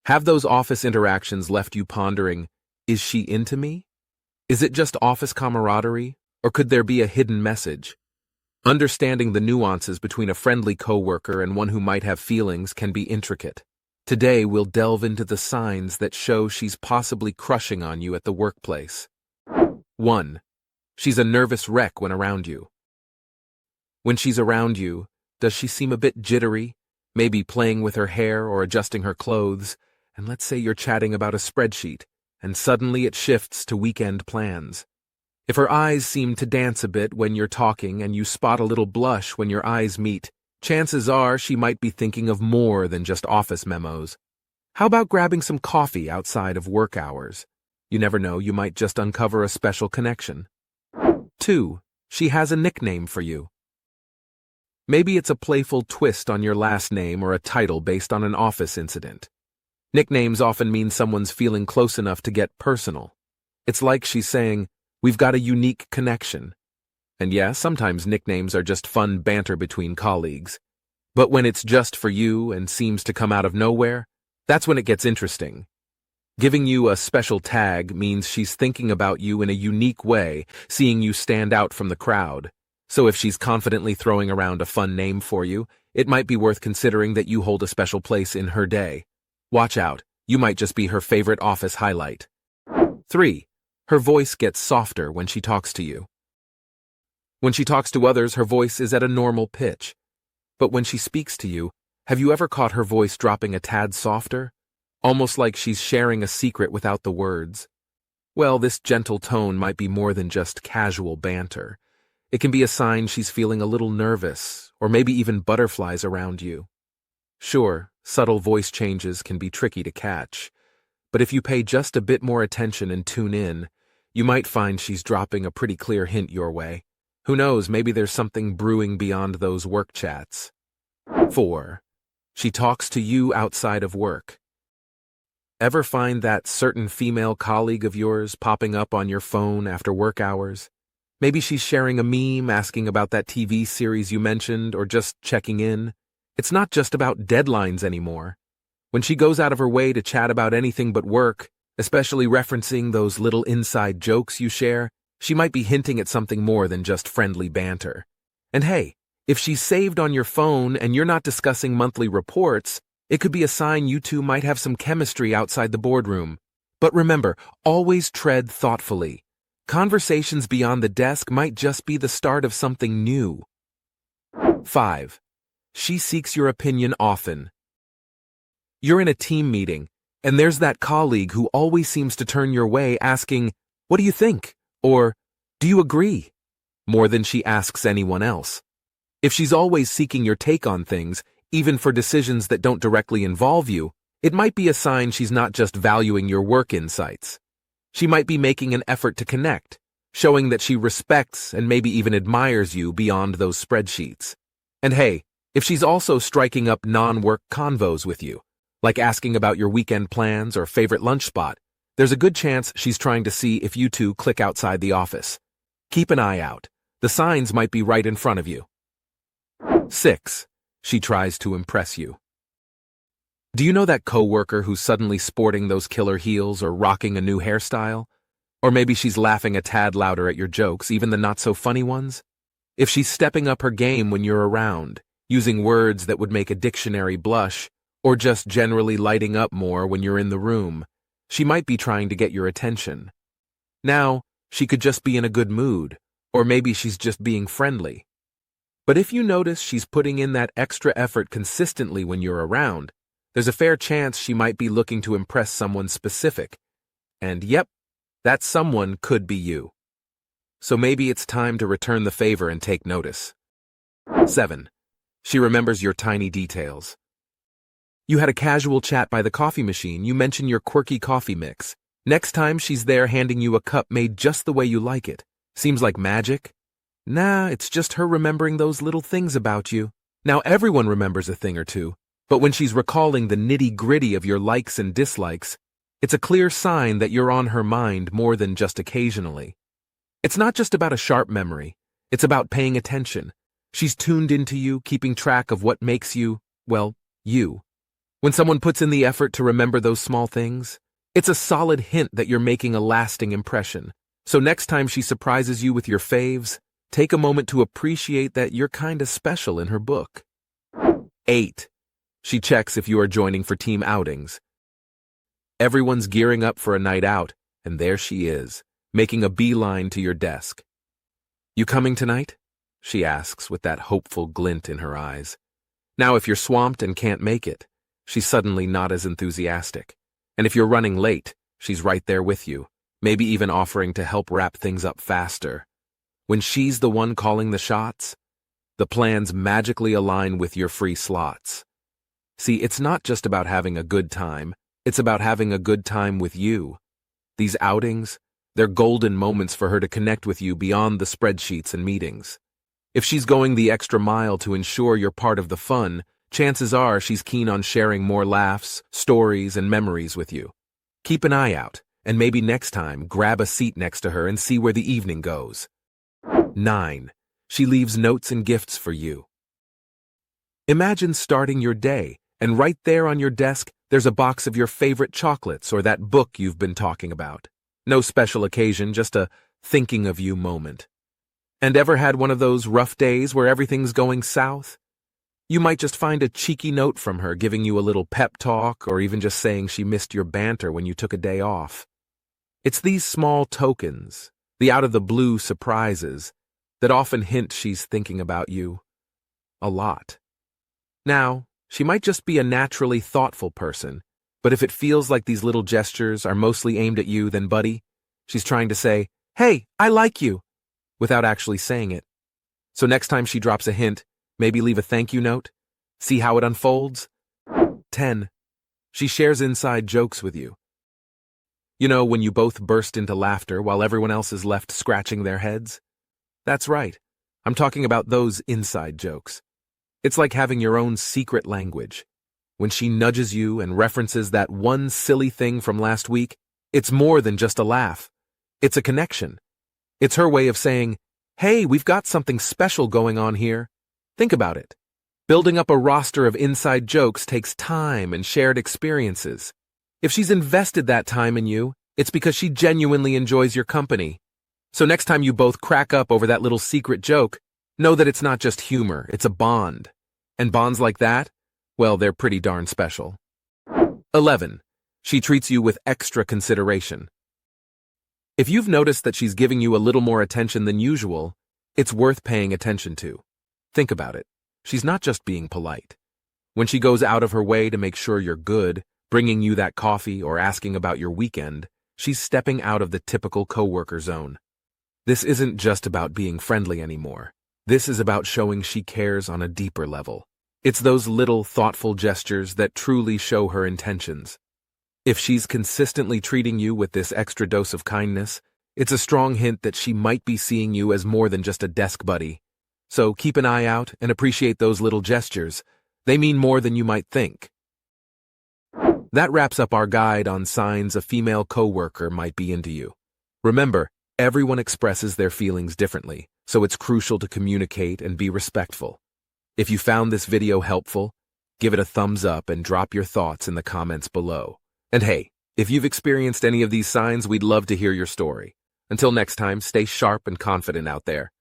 Have those office interactions left you pondering, is she into me? Is it just office camaraderie, or could there be a hidden message? Understanding the nuances between a friendly coworker and one who might have feelings can be intricate. Today, we'll delve into the signs that show she's possibly crushing on you at the workplace. 1. She's a nervous wreck when around you. When she's around you, does she seem a bit jittery, maybe playing with her hair or adjusting her clothes, and let's say you're chatting about a spreadsheet, and suddenly it shifts to weekend plans. If her eyes seem to dance a bit when you're talking and you spot a little blush when your eyes meet, chances are she might be thinking of more than just office memos. How about grabbing some coffee outside of work hours? You never know, you might just uncover a special connection. 2. She has a nickname for you. Maybe it's a playful twist on your last name or a title based on an office incident. Nicknames often mean someone's feeling close enough to get personal. It's like she's saying, "We've got a unique connection." And yeah, sometimes nicknames are just fun banter between colleagues. But when it's just for you and seems to come out of nowhere, that's when it gets interesting. Giving you a special tag means she's thinking about you in a unique way, seeing you stand out from the crowd. So if she's confidently throwing around a fun name for you, it might be worth considering that you hold a special place in her day. Watch out, you might just be her favorite office highlight. 3. Her voice gets softer when she talks to you. When she talks to others, her voice is at a normal pitch. But when she speaks to you, have you ever caught her voice dropping a tad softer? Almost like she's sharing a secret without the words. Well, this gentle tone might be more than just casual banter. It can be a sign she's feeling a little nervous, or maybe even butterflies around you. Sure, subtle voice changes can be tricky to catch, but if you pay just a bit more attention and tune in, you might find she's dropping a pretty clear hint your way. Who knows, maybe there's something brewing beyond those work chats. 4. She talks to you outside of work. Ever find that certain female colleague of yours popping up on your phone after work hours? Maybe she's sharing a meme, asking about that TV series you mentioned, or just checking in. It's not just about deadlines anymore. When she goes out of her way to chat about anything but work, especially referencing those little inside jokes you share, she might be hinting at something more than just friendly banter. And hey, if she's saved on your phone and you're not discussing monthly reports, it could be a sign you two might have some chemistry outside the boardroom. But remember, always tread thoughtfully. Conversations beyond the desk might just be the start of something new. 5. She seeks your opinion often. You're in a team meeting, and there's that colleague who always seems to turn your way asking, "What do you think?" or "Do you agree?" more than she asks anyone else. If she's always seeking your take on things, even for decisions that don't directly involve you, it might be a sign she's not just valuing your work insights. She might be making an effort to connect, showing that she respects and maybe even admires you beyond those spreadsheets. And hey, if she's also striking up non-work convos with you, like asking about your weekend plans or favorite lunch spot, there's a good chance she's trying to see if you two click outside the office. Keep an eye out. The signs might be right in front of you. 6. She tries to impress you. Do you know that coworker who's suddenly sporting those killer heels or rocking a new hairstyle? Or maybe she's laughing a tad louder at your jokes, even the not-so-funny ones? If she's stepping up her game when you're around, using words that would make a dictionary blush, or just generally lighting up more when you're in the room, she might be trying to get your attention. Now, she could just be in a good mood, or maybe she's just being friendly. But if you notice she's putting in that extra effort consistently when you're around, there's a fair chance she might be looking to impress someone specific. And yep, that someone could be you. So maybe it's time to return the favor and take notice. 7. She remembers your tiny details. You had a casual chat by the coffee machine. You mention your quirky coffee mix. Next time she's there handing you a cup made just the way you like it. Seems like magic? Nah, it's just her remembering those little things about you. Now everyone remembers a thing or two, but when she's recalling the nitty-gritty of your likes and dislikes, it's a clear sign that you're on her mind more than just occasionally. It's not just about a sharp memory. It's about paying attention. She's tuned into you, keeping track of what makes you, well, you. When someone puts in the effort to remember those small things, it's a solid hint that you're making a lasting impression. So next time she surprises you with your faves, take a moment to appreciate that you're kinda special in her book. 8. She checks if you are joining for team outings. Everyone's gearing up for a night out, and there she is, making a beeline to your desk. "You coming tonight?" she asks with that hopeful glint in her eyes. Now, if you're swamped and can't make it, she's suddenly not as enthusiastic. And if you're running late, she's right there with you, maybe even offering to help wrap things up faster. When she's the one calling the shots, the plans magically align with your free slots. See, it's not just about having a good time, it's about having a good time with you. These outings, they're golden moments for her to connect with you beyond the spreadsheets and meetings. If she's going the extra mile to ensure you're part of the fun, chances are she's keen on sharing more laughs, stories, and memories with you. Keep an eye out, and maybe next time grab a seat next to her and see where the evening goes. 9. She leaves notes and gifts for you. Imagine starting your day, and right there on your desk, there's a box of your favorite chocolates or that book you've been talking about. No special occasion, just a thinking of you moment. And ever had one of those rough days where everything's going south? You might just find a cheeky note from her giving you a little pep talk or even just saying she missed your banter when you took a day off. It's these small tokens, the out-of-the-blue surprises, that often hint she's thinking about you a lot. Now, she might just be a naturally thoughtful person, but if it feels like these little gestures are mostly aimed at you, then buddy, she's trying to say, "Hey, I like you," without actually saying it. So next time she drops a hint, maybe leave a thank you note. See how it unfolds? 10. She shares inside jokes with you. You know, when you both burst into laughter while everyone else is left scratching their heads? That's right. I'm talking about those inside jokes. It's like having your own secret language. When she nudges you and references that one silly thing from last week, it's more than just a laugh. It's a connection. It's her way of saying, "Hey, we've got something special going on here." Think about it. Building up a roster of inside jokes takes time and shared experiences. If she's invested that time in you, it's because she genuinely enjoys your company. So next time you both crack up over that little secret joke, know that it's not just humor, it's a bond. And bonds like that, well, they're pretty darn special. 11. She treats you with extra consideration. If you've noticed that she's giving you a little more attention than usual, it's worth paying attention to. Think about it. She's not just being polite. When she goes out of her way to make sure you're good, bringing you that coffee or asking about your weekend, she's stepping out of the typical coworker zone. This isn't just about being friendly anymore. This is about showing she cares on a deeper level. It's those little, thoughtful gestures that truly show her intentions. If she's consistently treating you with this extra dose of kindness, it's a strong hint that she might be seeing you as more than just a desk buddy. So keep an eye out and appreciate those little gestures. They mean more than you might think. That wraps up our guide on signs a female coworker might be into you. Remember, everyone expresses their feelings differently, so it's crucial to communicate and be respectful. If you found this video helpful, give it a thumbs up and drop your thoughts in the comments below. And hey, if you've experienced any of these signs, we'd love to hear your story. Until next time, stay sharp and confident out there.